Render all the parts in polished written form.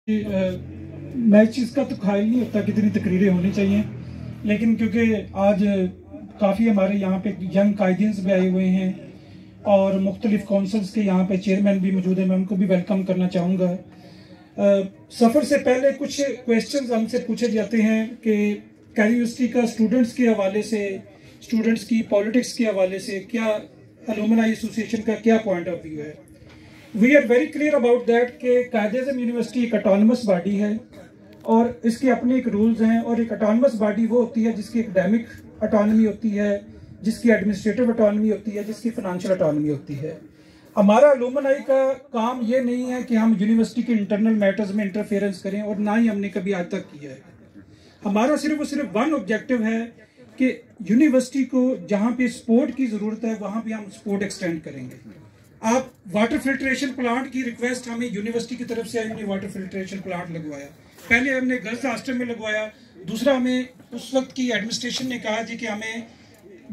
मैं इस चीज़ का तो ख्याल नहीं होता कितनी तकरीरें होनी चाहिए, लेकिन क्योंकि आज काफ़ी हमारे यहाँ पे यंग कायदीन्स भी आए हुए हैं और मुख्तलिफ काउंसिल्स के यहाँ पे चेयरमैन भी मौजूद है, मैं उनको भी वेलकम करना चाहूँगा। सफ़र से पहले कुछ क्वेश्चंस हमसे पूछे जाते हैं कि कैरी यूनिवर्सिटी का स्टूडेंट्स के हवाले से, स्टूडेंट्स की पॉलिटिक्स के हवाले से क्या अलुमनाई एसोसिएशन का क्या पॉइंट ऑफ व्यू है। We are very clear about that कि कायद-ए-आज़म यूनिवर्सिटी एक ऑटोनमस बॉडी है और इसके अपने एक रूल्स हैं, और एक ऑटोनमस बॉडी वो होती है जिसकी एकेडमिक ऑटोनमी होती है, जिसकी एडमिनिस्ट्रेटिव ऑटोनमी होती है, जिसकी फाइनेंशियल ऑटोनमी होती है। हमारा अलुमनाई का काम ये नहीं है कि हम यूनिवर्सिटी के इंटरनल मैटर्स में इंटरफेरेंस करें, और ना ही हमने कभी आज तक किया है। हमारा सिर्फ और सिर्फ वन ऑब्जेक्टिव है कि यूनिवर्सिटी को जहाँ पे सपोर्ट की ज़रूरत है वहाँ पे हम सपोर्ट एक्सटेंड करेंगे। आप वाटर फिल्ट्रेशन प्लांट की रिक्वेस्ट हमें यूनिवर्सिटी की तरफ से आई, हमने वाटर फिल्ट्रेशन प्लांट लगवाया। पहले हमने गर्ल्स हॉस्टल में लगवाया, दूसरा हमें उस वक्त की एडमिनिस्ट्रेशन ने कहा थी कि हमें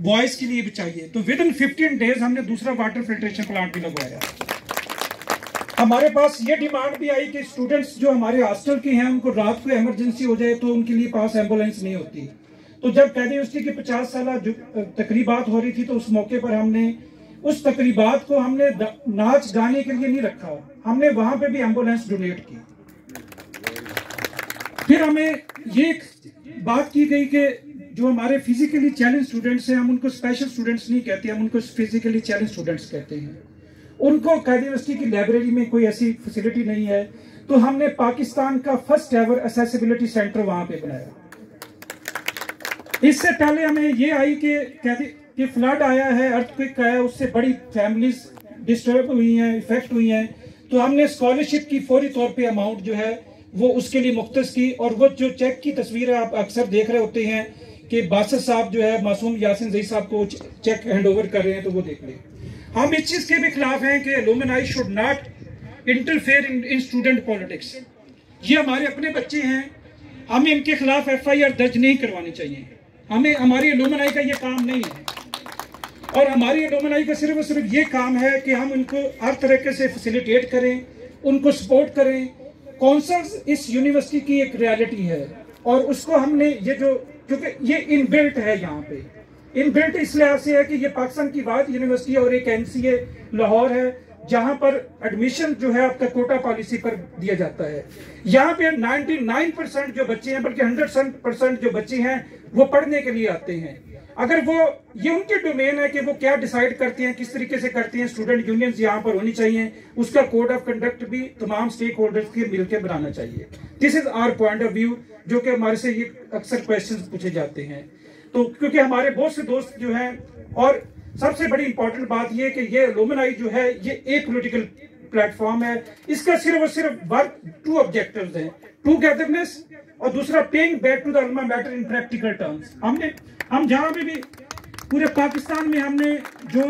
बॉयज के लिए भी चाहिए, तो विद इन 15 डेज हमने दूसरा वाटर फिल्ट्रेशन प्लांट भी लगवाया। हमारे पास ये डिमांड भी आई कि स्टूडेंट्स जो हमारे हॉस्टल के हैं उनको रात को इमरजेंसी हो जाए तो उनके लिए पास एम्बुलेंस नहीं होती। तो जब कैद यूनिवर्सिटी की 50 साल तकरीबात हो रही थी तो उस मौके पर हमने उस तकरीबात को हमने नाच गाने के लिए नहीं रखा, हमने वहां पे भी एम्बुलेंस डोनेट की। फिर हमें ये बात की गई कि जो हमारे फिजिकली चैलेंज स्टूडेंट्स हैं हम उनको स्पेशल स्टूडेंट्स नहीं कहते, हम उनको फिजिकली चैलेंज स्टूडेंट्स कहते हैं। उनको कैद यूनिवर्सिटी की लाइब्रेरी में कोई ऐसी फैसिलिटी नहीं है, तो हमने पाकिस्तान का फर्स्ट एवर एक्सेसिबिलिटी सेंटर वहां पे बनाया। इससे पहले हमें ये आई कि फ्लड आया है, अर्थक्वेक आया, उससे बड़ी फैमिलीज डिस्टर्ब हुई हैं, इफेक्ट हुई हैं, तो हमने स्कॉलरशिप की फौरी तौर पे अमाउंट जो है वो उसके लिए मुख्तस की। और वो जो चेक की तस्वीर है आप अक्सर देख रहे होते हैं कि बासर साहब जो है मासूम यासिन जई साहब को चेक हैंड ओवर कर रहे हैं, तो वो देख लें। हम इस चीज के भी खिलाफ हैं कि alumni should not interfere in student politics. ये हमारे अपने बच्चे हैं, हमें इनके खिलाफ FIR दर्ज नहीं करवानी चाहिए। हमें हमारी अलुमनाई का ये काम नहीं है, और हमारी अलुमनाई का सिर्फ और सिर्फ ये काम है कि हम उनको हर तरीके से फैसिलिटेट करें, उनको सपोर्ट करें। काउंसिल्स इस यूनिवर्सिटी की एक रियलिटी है, और उसको हमने ये जो, क्योंकि ये इनबिल्ट है, यहाँ पे इनबिल्ट इस लिहाज से है कि ये पाकिस्तान की वाहिद यूनिवर्सिटी है और एक NCA लाहौर है जहाँ पर एडमिशन जो है आपका कोटा पॉलिसी पर दिया जाता है। यहाँ पे 99% जो बच्चे हैं, बल्कि 100% जो बच्चे हैं वो पढ़ने के लिए आते हैं। अगर वो ये उनके डोमेन है कि वो क्या डिसाइड करते हैं, किस तरीके से करते हैं, स्टूडेंट यूनियंस यहाँ पर होनी चाहिए, उसका कोड ऑफ कंडक्ट भी तमाम स्टेक होल्डर्स के मिलकर बनाना चाहिए। This is our point of view, जो कि हमारे से ये अक्सर क्वेश्चंस पूछे जाते हैं। तो क्योंकि हमारे बहुत से दोस्त जो हैं, और सबसे बड़ी इंपॉर्टेंट बात ये कि ये अलुमनाई जो है ये एक पॉलिटिकल प्लेटफॉर्म है, इसका सिर्फ और सिर्फ 2 ऑब्जेक्टिव्स हैं, टूगेदरनेस और दूसरा paying back to the alma mater in practical terms. हम जहां भी पूरे पाकिस्तान में हमने जो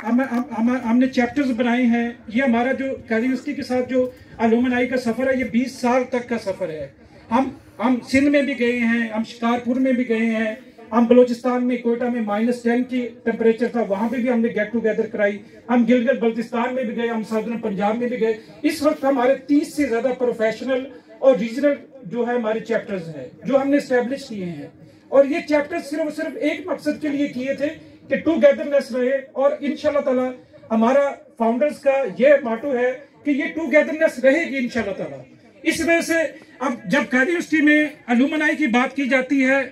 हमने चैप्टर्स बनाए हैं, ये हमारा जो कैद यूनिवर्सिटी के साथ जो अलुमनाई का सफर है ये 20 साल तक का सफर है। हम सिंध में भी गए हैं, हम शिकारपुर में भी गए हैं, हम बलोचिस्तान में कोयटा में -10 की टेम्परेचर था, वहां पे भी हमने गेट टुगेदर कराई। हम गिलगित बल्तिस्तान में भी गए, हम सदर्न पंजाब में भी गए। इस वक्त हमारे 30 से ज्यादा प्रोफेशनल और रीजनल जो है हमारे चैप्टर्स हैं जो हमने स्टैब्लिश किए हैं, और ये चैप्टर्स सिर्फ और सिर्फ एक मकसद के लिए किए थे कि टूगेदरनेस रहे। और इंशाल्लाह ताला हमारा फाउंडर्स का ये माटो है कि ये टूगेदरनेस रहेगी इंशाल्लाह ताला। इस वजह से अब जब कैद यूनिवर्सिटी में अलुमनाई की बात की जाती है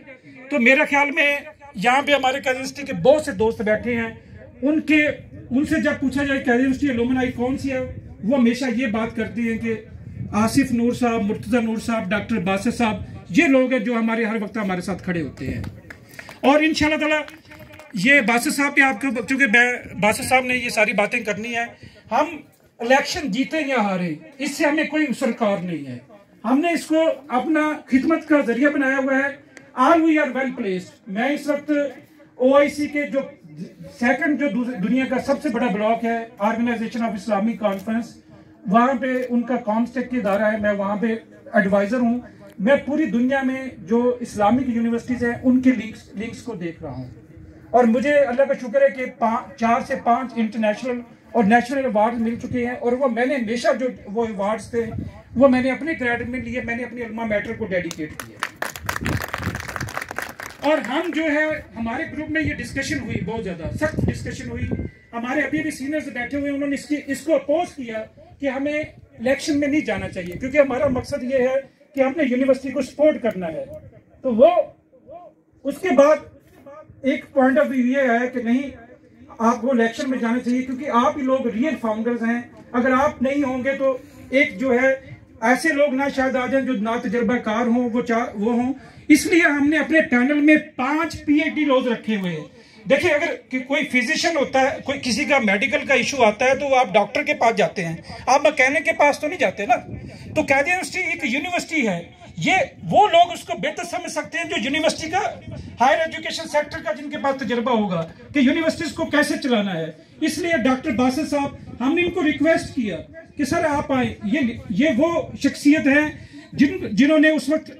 तो मेरा ख्याल में यहाँ पे हमारे कैद यूनिवर्सिटी के बहुत से दोस्त बैठे हैं, उनसे जब पूछा जाए कैद यूनिवर्सिटी अलुमनाई कौन सी है, वो हमेशा ये बात करते हैं कि आसिफ नूर साहब, मुर्तजा नूर साहब, डॉक्टर बासर साहब, ये लोग हैं जो हमारे हर वक्त हमारे साथ खड़े होते हैं। और इंशाल्लाह ताला ये बासर साहब पे आपको, क्योंकि बासर साहब ने ये सारी बातें करनी है, हम इलेक्शन जीते या हारे इससे हमें कोई सरकार नहीं है, हमने इसको अपना खिदमत का जरिया बनाया हुआ है। All we are well placed. मैं इस वक्त OIC के जो सेकंड जो दुनिया का सबसे बड़ा ब्लॉक है ऑर्गेनाइजेशन ऑफ इस्लामिक कॉन्फ्रेंस, वहाँ पे उनका कॉन्स्टेक की इदारा है, मैं वहाँ पे एडवाइजर हूँ। मैं पूरी दुनिया में जो इस्लामिक यूनिवर्सिटीज हैं उनके लिंक्स को देख रहा हूँ, और मुझे अल्लाह का शुक्र है कि 4 से 5 इंटरनेशनल और नेशनल अवार्ड मिल चुके हैं, और वो मैंने हमेशा जो वो अवार्ड्स थे वो मैंने अपने क्रेडिट में लिए, मैंने अपनी अल्मा मैटर को डेडिकेट किया। और हम जो है हमारे ग्रुप में ये डिस्कशन हुई, बहुत ज्यादा सख्त डिस्कशन हुई। हमारे अभी भी सीनियर्स बैठे हुए, उन्होंने इसको अपोज किया कि हमें इलेक्शन में नहीं जाना चाहिए, क्योंकि हमारा मकसद ये है कि हमने यूनिवर्सिटी को सपोर्ट करना है। तो वो उसके बाद एक पॉइंट ऑफ व्यू ये है कि नहीं, आपको इलेक्शन में जाना चाहिए, क्योंकि आप ही लोग रियल फाउंडर्स हैं। अगर आप नहीं होंगे तो एक जो है ऐसे लोग ना शायद आ जाए जो ना तजर्बाकार हों, वो हों। इसलिए हमने अपने पैनल में 5 PhD लोग रखे हुए हैं। देखिए, अगर कि कोई फिजिशियन होता है, कोई किसी का मेडिकल का इशू आता है, तो आप डॉक्टर के पास जाते हैं, आप मैकेनिक के पास तो नहीं जाते ना। तो कायदे यूनिवर्सिटी एक यूनिवर्सिटी है, ये वो लोग उसको बेहतर समझ सकते हैं जो यूनिवर्सिटी का हायर एजुकेशन सेक्टर का जिनके पास तजर्बा होगा कि यूनिवर्सिटीज को कैसे चलाना है। इसलिए डॉक्टर बासित साहब, हमने इनको रिक्वेस्ट किया कि सर आप आए। ये वो शख्सियत है जिन्होंने उस वक्त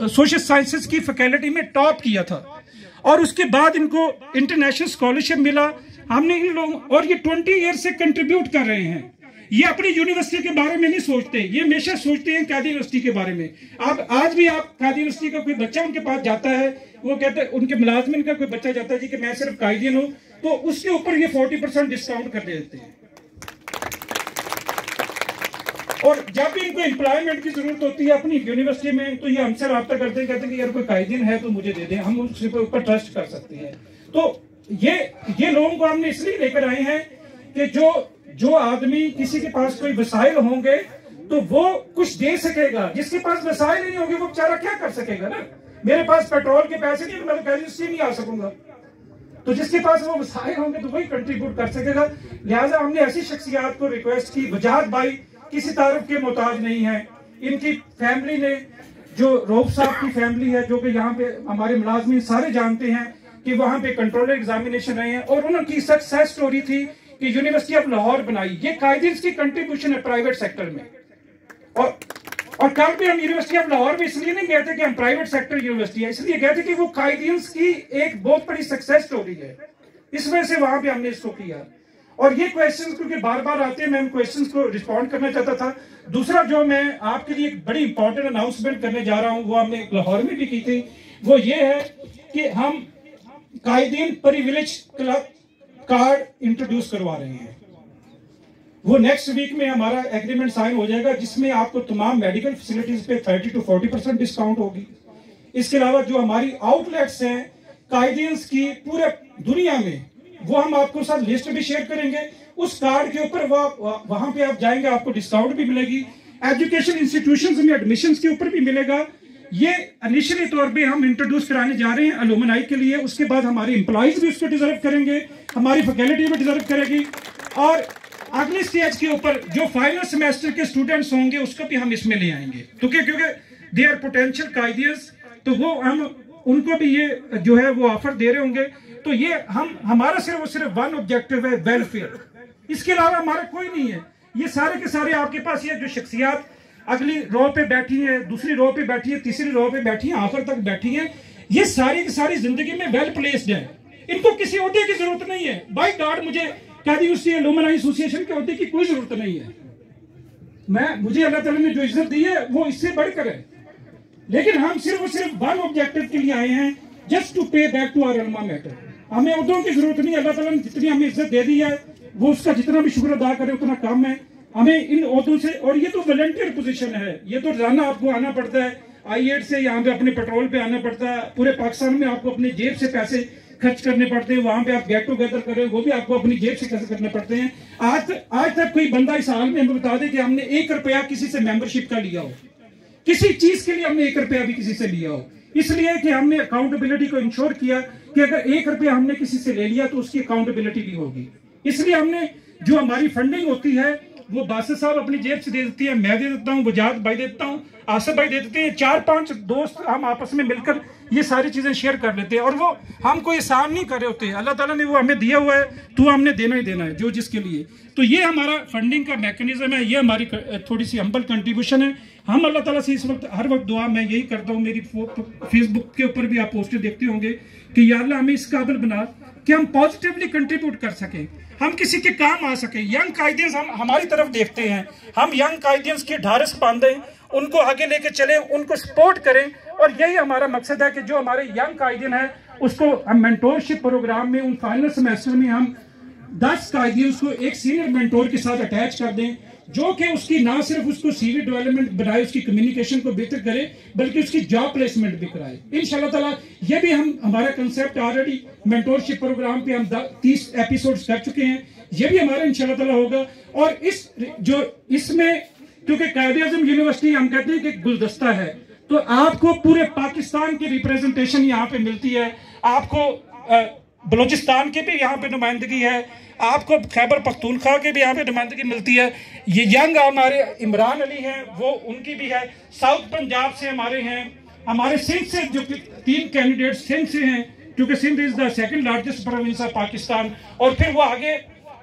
सोशल साइंसेज की फैकल्टी में टॉप किया था, और उसके बाद इनको इंटरनेशनल स्कॉलरशिप मिला। हमने इन लोगों, और ये 20 ईयर से कंट्रीब्यूट कर रहे हैं। ये अपनी यूनिवर्सिटी के बारे में नहीं सोचते, ये हमेशा सोचते हैं कायदे यूनिवर्सिटी के बारे में। आप आज भी आप कायदे यूनिवर्सिटी का कोई बच्चा उनके पास जाता है, वो कहते हैं, उनके मुलाजमिन का कोई बच्चा जाता है जी कि मैं सिर्फ कायदीन हूं, तो उसके ऊपर ये 40% डिस्काउंट कर देते हैं। और जब भी इनको एम्प्लॉयमेंट की जरूरत होती है अपनी यूनिवर्सिटी में, तो ये हमसे रब्ता करते हैं, कहते हैं कि यार कोई कायदीन है तो मुझे दे दें, हम उसके ऊपर ट्रस्ट कर सकते हैं। तो ये लोगों को हमने इसलिए लेकर आए हैं कि जो आदमी, किसी के पास कोई वसाइल होंगे तो वो कुछ दे सकेगा, जिसके पास वसाइल नहीं होंगे वो बेचारा क्या कर सकेगा ना। मेरे पास पेट्रोल के पैसे नहीं, मैं तो नहीं आ सकूंगा, तो जिसके पास वो वसाइल होंगे तो वही कंट्रीब्यूट कर सकेगा। लिहाजा हमने ऐसी शख्सियात को रिक्वेस्ट की। वजाहत भाई किसी तारुफ के मोहताज नहीं है, इनकी फैमिली ने, जो रऊफ साहब की फैमिली है, जो कि यहाँ पे हमारे मुलाजमीन सारे जानते हैं कि वहां पे कंट्रोलर एग्जामिनेशन रहे हैं, और उनकी सक्सेस स्टोरी थी कि यूनिवर्सिटी ऑफ लाहौर बनाई। ये कायदीन की कंट्रीब्यूशन है प्राइवेट सेक्टर में। और कल भी हम यूनिवर्सिटी ऑफ लाहौर में इसलिए नहीं कहते कि हम प्राइवेट सेक्टर यूनिवर्सिटी है, इसलिए कहते कि वो कायदीन की एक बहुत बड़ी सक्सेस स्टोरी है। इस वजह से वहां पे हमने इसको किया। और ये क्वेश्चंस क्योंकि बार बार आते हैं, मैं उन क्वेश्चंस को रिस्पॉन्ड करना चाहता था। दूसरा जो मैं आपके लिए एक बड़ी इंपॉर्टेंट अनाउंसमेंट करने जा रहा हूं, वो हमने लाहौर में भी की थी, वो ये है कि हम कायदीन प्रिविलेज क्लब कार्ड इंट्रोड्यूस करवा रहे हैं। वो नेक्स्ट वीक में हमारा एग्रीमेंट साइन हो जाएगा, जिसमें आपको तमाम मेडिकल फैसिलिटीज पे 30 to 40% डिस्काउंट होगी। इसके अलावा जो हमारी आउटलेट्स हैं कायदीन की पूरे दुनिया में, वो हम आपको साथ लिस्ट भी शेयर करेंगे। उस कार्ड के ऊपर वहां पे आप जाएंगे, आपको डिस्काउंट भी मिलेगी। एजुकेशन इंस्टीट्यूशंस में एडमिशंस के ऊपर भी मिलेगा। ये इनिशियली तौर पे हम इंट्रोड्यूस कराने जा रहे हैं अलुमनाई के लिए। उसके बाद हमारे एम्प्लॉइज भी उसको डिजर्व करेंगे, हमारी फैकल्टी भी डिजर्व करेगी, और अगले स्टेज के ऊपर जो फाइनल सेमेस्टर के स्टूडेंट्स होंगे उसको भी हम इसमें ले आएंगे। तो क्योंकि दे आर पोटेंशियल कायदीस, तो वो हम उनको भी ये जो है वो ऑफर दे रहे होंगे। तो ये हमारा सिर्फ वन ऑब्जेक्टिव है, वेलफेयर। इसके अलावा हमारा कोई नहीं है। ये सारे के सारे आपके पास ये जो शख्सियात अगली रो पे बैठी है, दूसरी रो पे बैठी है, तीसरी रो पे बैठी है, आखिर तक बैठी है, ये सारी की सारी जिंदगी में वेल प्लेस्ड है। इनको किसी ओहदे की जरूरत नहीं है। बाय गॉड मुझे कायदी यूनिवर्सिटी अलुमनाई एसोसिएशन के ओहदे की कोई जरूरत नहीं है। मुझे अल्लाह ताला ने जो इज्जत दी है वो इससे बढ़कर है। लेकिन हम सिर्फ वन ऑब्जेक्टिव के लिए आए हैं, just to pay back to our alma mater. हमें उर्दू की जरूरत नहीं। अल्लाह ताला ने जितनी हमें इज्जत दे दी है वो उसका जितना भी शुक्र अदा करे उतना कम है। हमें इन ओहदों से, और ये तो वॉलंटियर पोजीशन है, ये तो रोजाना आपको आना पड़ता है, आई8 से यहाँ पे अपने पेट्रोल पे आना पड़ता है। पूरे पाकिस्तान में आपको अपने जेब से पैसे खर्च करने पड़ते हैं। वहां पे आप गेट टुगेदर करें, वो भी आपको अपनी जेब से खर्च करने पड़ते हैं। आज तक कोई बंदा इस हाल में हमें बता दे कि हमने 1 रुपया किसी से मेंबरशिप का लिया हो, किसी चीज के लिए हमने 1 रुपया भी किसी से लिया हो। इसलिए कि हमने अकाउंटेबिलिटी को इंश्योर किया कि अगर 1 रुपया हमने किसी से ले लिया तो उसकी अकाउंटेबिलिटी भी होगी। इसलिए हमने जो हमारी फंडिंग होती है वो बासित साहब अपनी जेब से दे देती है, मैं दे देता हूँ, वजाहत भाई दे देता हूँ, आसिफ भाई दे देते हैं। 4-5 दोस्त हम आपस में मिलकर ये सारी चीजें शेयर कर लेते हैं। और वो हम कोई एहसान नहीं कर रहे होते, अल्लाह ताला ने वो हमें दिया हुआ है, तो हमने देना ही देना है जो जिसके लिए। तो ये हमारा फंडिंग का मैकेनिज्म है, ये हमारी थोड़ी सी हम्बल कंट्रीब्यूशन है। हम अल्लाह ताला से इस वक्त हर वक्त दुआ मैं यही करता हूँ। मेरी फेसबुक के ऊपर भी आप पोस्टर देखते होंगे कि या अल्लाह हमें इस काबिल बना कि हम पॉजिटिवली कंट्रीब्यूट कर सकें, हम किसी के काम आ सकें। यंग कायदीन हम हमारी तरफ देखते हैं, हम यंग कायदीन की ढारस बांधें, उनको आगे लेके चलें, उनको सपोर्ट करें। और यही हमारा मकसद है कि जो हमारे यंग कायदीन है उसको हम मेंटोरशिप प्रोग्राम में उन फाइनल सेमेस्टर में हम 10 कायदीन को एक सीनियर मेंटोर के साथ अटैच कर दें, जो कि उसकी ना सिर्फ उसको सीवी डेवलपमेंट बनाए, उसकी कम्युनिकेशन को बेहतर करे, बल्कि उसकी जॉब प्लेसमेंट भी कराए इंशाल्लाह ताला। ये भी हमारा कंसेप्ट ऑलरेडी मेंटोरशिप प्रोग्राम पे हम 30 एपिसोड्स कर चुके हैं, ये भी हमारा इंशाल्लाह ताला होगा। और इसमें क्योंकि कायद-ए-आज़म यूनिवर्सिटी हम कहते हैं कि गुलदस्ता है, तो आपको पूरे पाकिस्तान की रिप्रेजेंटेशन यहाँ पे मिलती है, आपको बलूचिस्तान की भी यहाँ पे नुमाइंदगी है, आपको खैबर पख्तूनख्वा की भी यहाँ पे नुमाइंदगी मिलती है। ये यंग हमारे इमरान अली हैं, वो उनकी भी है। साउथ पंजाब से हमारे हैं, हमारे सिंध से जो 3 कैंडिडेट सिंध से हैं, क्योंकि Sindh is the second largest province of Pakistan. और फिर वो आगे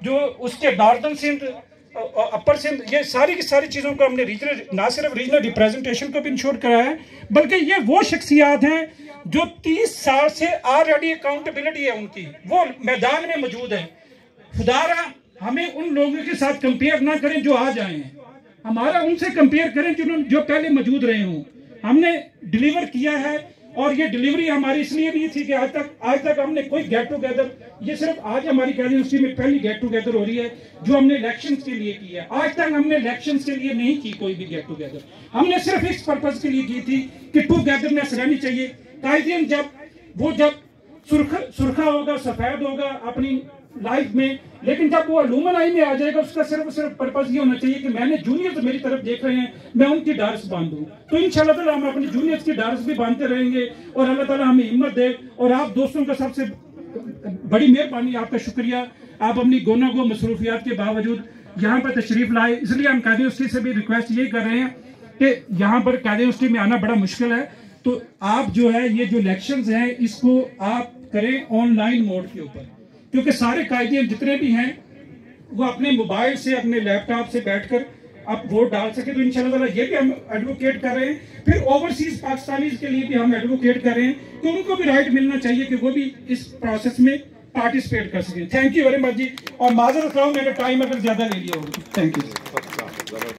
जो उसके नॉर्दर्न सिंध, अपर सिंध, ये सारी की सारी चीज़ों को हमने रीजनल, ना सिर्फ रीजनल रिप्रेजेंटेशन को भी इंश्योर कराया है, बल्कि ये वो शख्सियात हैं जो 30 साल से ऑलरेडी अकाउंटेबिलिटी है उनकी, वो मैदान में मौजूद है। खुदारा हमें उन लोगों के साथ कंपेयर ना करें जो आज आए हैं, हमारा उनसे कंपेयर करें जो पहले मौजूद रहे हों। हमने डिलीवर किया है, और ये डिलीवरी हमारी इसलिए भी थी कि आज तक हमने कोई गेट टुगेदर, ये सिर्फ आज हमारी यूनिवर्सिटी में पहली गेट टुगेदर हो रही है जो हमने इलेक्शंस के लिए की है। आज तक हमने इलेक्शंस के लिए नहीं की कोई भी गेट टुगेदर, हमने सिर्फ इस पर्पज के लिए की थी कि टुगेदरनेस रहनी चाहिए। कायदीन जब सुरखा होगा, सफेद होगा अपनी लाइफ में, लेकिन जब वो अलुमनाई में आ जाएगा, उसका सिर्फ पर्पज ये होना चाहिए कि मैंने जूनियर्स मेरी तरफ देख रहे हैं, मैं उनकी डार्स बांधूं। तो इंशाल्लाह ताला हम अपने जूनियर्स की डार्स भी बांधते रहेंगे, और अल्लाह ताला हमें हिम्मत दे। और आप दोस्तों का सबसे बड़ी मेहरबानी, आपका शुक्रिया, आप अपनी गोना गो मसरूफियात के बावजूद यहाँ पर तशरीफ लाए। इसलिए हम कायद यूनिवर्सिटी से भी रिक्वेस्ट यही कर रहे हैं कि यहाँ पर कायद यूनिवर्सिटी में आना बड़ा मुश्किल है, तो आप जो है ये जो इलेक्शंस हैं इसको आप करें ऑनलाइन मोड के ऊपर, क्योंकि सारे कायदीन जितने भी हैं वो अपने मोबाइल से, अपने लैपटॉप से बैठकर आप वोट डाल सके। तो इंशाल्लाह ताला ये भी हम एडवोकेट कर रहे हैं। फिर ओवरसीज पाकिस्तानीज के लिए भी हम एडवोकेट कर रहे हैं कि उनको भी राइट मिलना चाहिए कि वो भी इस प्रोसेस में पार्टिसिपेट कर सकें। थैंक यू वेरी मच जी, और माजरत करता हूं मैंने टाइम अगर ज्यादा ले लिया होगा। Thank you.